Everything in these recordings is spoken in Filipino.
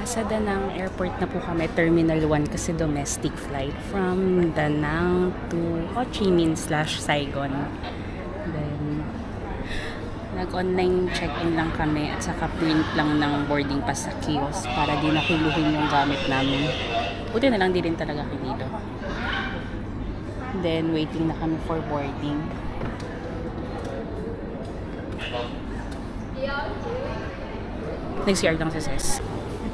Nasa Danang Airport na po kami, Terminal 1 kasi domestic flight from Danang to Ho Chi Minh/Saigon. Then, nag-online check-in lang kami at saka print lang ng boarding pass sa kiosk para di nakiluhin yung gamit namin. Buti na lang di rin talaga kinilo. Then, waiting na kami for boarding. Nag-CR lang sa SES.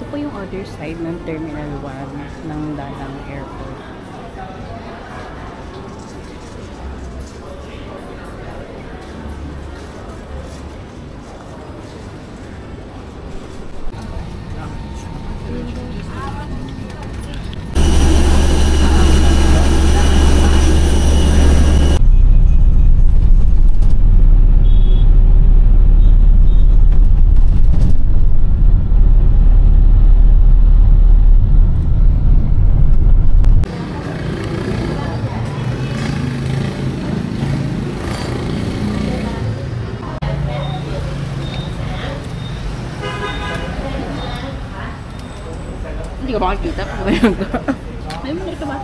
Ito po yung other side ng Terminal 1 ng Danang Airport. Hindi ko makakita. Ay, makita ba?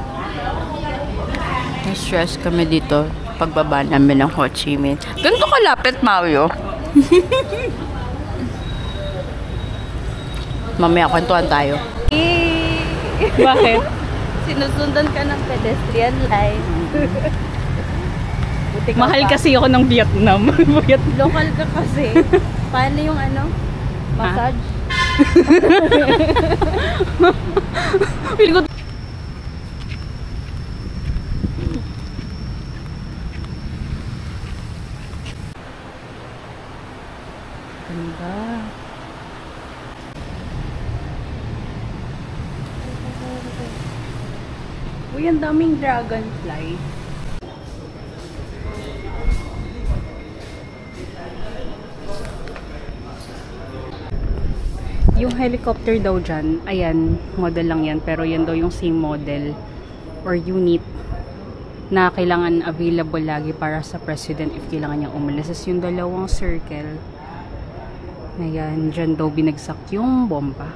Na-stress kami dito pagbaba namin ng Ho Chi Minh. Ganito kalapit, Mario. Mamaya kwentuhan tayo. Bakit? Sinusundan ka ng pedestrian line. Mahal kasi ako ng Vietnam. Local ka kasi. Paano yung ano? Massage? Feel ko ganda. Uy, ang daming dragonfly. Yung helicopter daw dyan, ayan, model lang yan. Pero yan daw yung same model or unit na kailangan available lagi para sa president if kailangan niyang umalis. As yung dalawang circle, ayan, dyan daw binagsak yung bomba.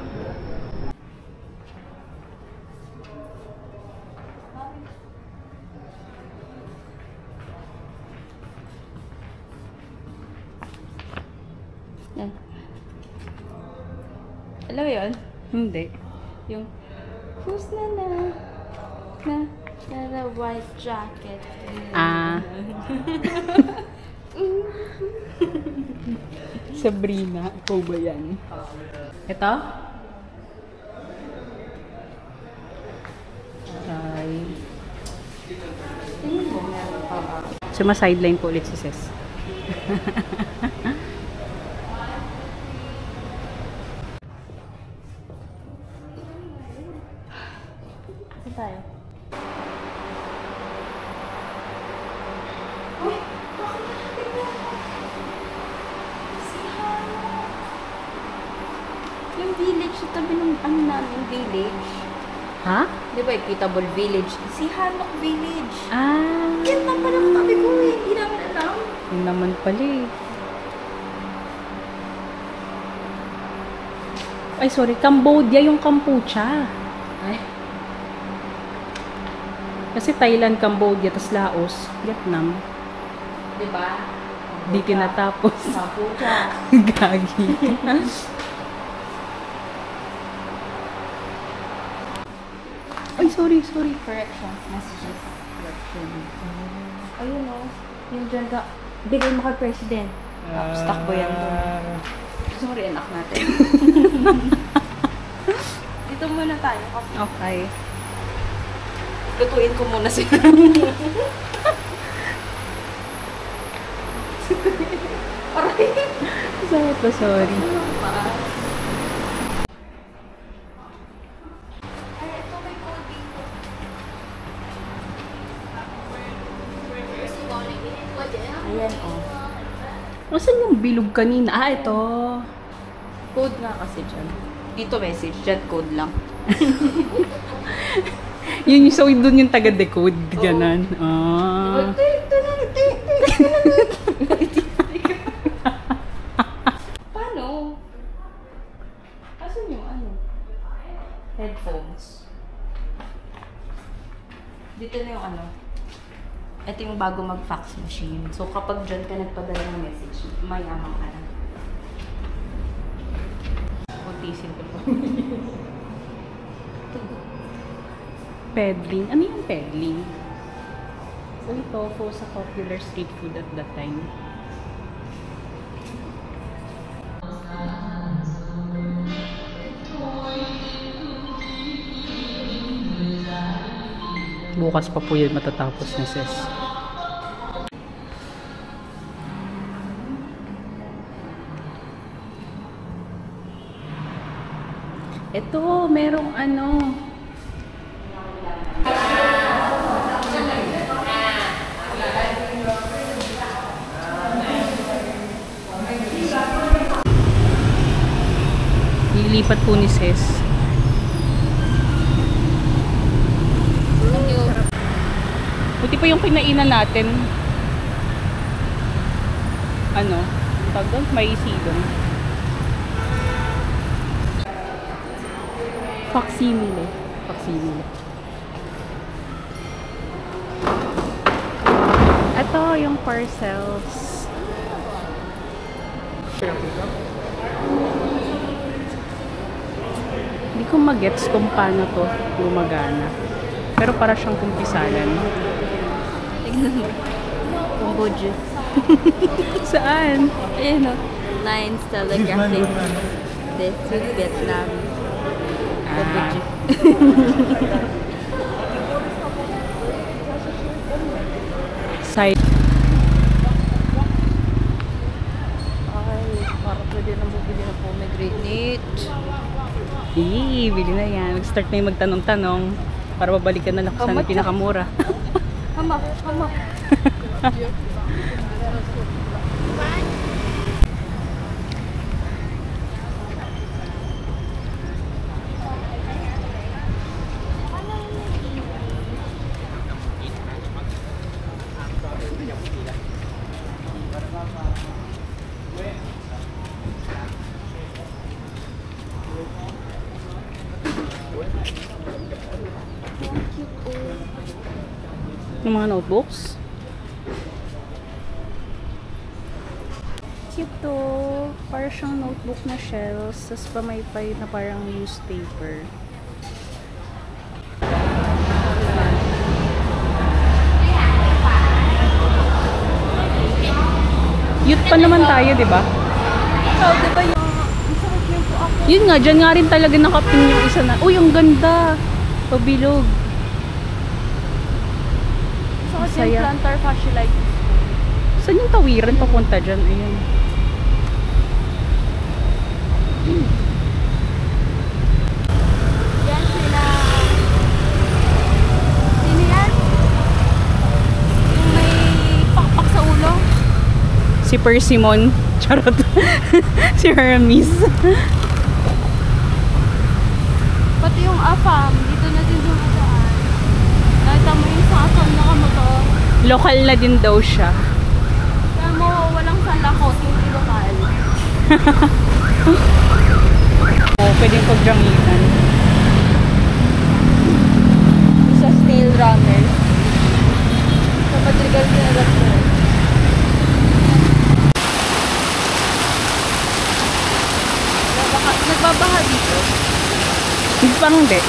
Yan. Alam mo yun? Hindi. Yung who's na the white jacket. Ah. Sabrina, ikaw ba yan? Ito? Ay. Suma-sideline po ulit si Ses. Saan tayo? Yung village, sa tabi ng ano namin, village. Ha? Di ba, Equitable Village? Si Hanok Village. Ah. Yan lang pala kami ko eh. Hindi namin alam. Yun naman pala eh. Ay, sorry. Cambodia yung Kampucha. Ay. Kasi Thailand, Cambodia, tas Laos, Vietnam. Di ba? Di tinatapos. Kampucha. Gagi. Ay, sorry. Corrections, messages. Correction. Ayun o. Yung dyan ka, bigay mo kay President. Tapos takbo yan doon. Sorry, anak natin. Dito muna tayo. Okay. Lutuin ko muna sila. Sorry. Sorry. Ayan o. Nasaan yung bilog kanina? Ah, ito. Code nga kasi dyan. Dito message, dyan code lang. Yun, so doon yung taga-decode. Ganon. Ah. Paano? Asan yung ano? headphones. Dito na yung ano. Ito yung bago mag-fax machine. So, kapag dyan ka nagpadala ng message, mayamang ka na. Utisin ko po. Peddling. Ano yung peddling? Uy, tofu sa popular street food at that time. Bukas pa po yun matatapos ni Sis. Ito, merong ano. Lilipat po ni Sis. Buti pa yung kinainan natin. Ano? Tawag doon? May silong. Facsimile. Facsimile. Ito yung parcels. Hindi ko magets kung paano to gumagana. Pero para siyang kumpisalan. Tignan mo. Kumbojo. Saan? Ayun o. Lines, telegraphic. This is Vietnam. Kumbojo. Side. Ay, parang pwede na bumili na pomegranate. Bili na yan. Mag-start na yung magtanong-tanong para babalikan na lang kung saan ang pinakamura. Hama, hama. Yung mga notebooks. Cute to. Para siyang notebook na shells. Tapos pamaypay na parang newspaper. Youth pa naman tayo, di ba? Oh, diba yung... Masarap yung po ako. Yun nga, dyan nga rin talaga nakapin yung isa na. Uy, ang ganda! Pabilog. So, kasi Saya. yung plantar fasciitis. Saan yung tawiran papunta dyan? Ayan. Yan sila... Sino yan? Yung may pakpak sa ulo. Si Persimmon. Charot. Si Hermes. Pati yung afam, dito na din dumadaan. Nakita mo yung sa afam na kamotor. Lokal na din daw siya. Kaya mo, walang salakot, hindi lokal. Oo, pwedeng pagdrangitan. Sa snail runner. Sa Madrigal General ko. Nagbabaha dito. Hindi pa hindi.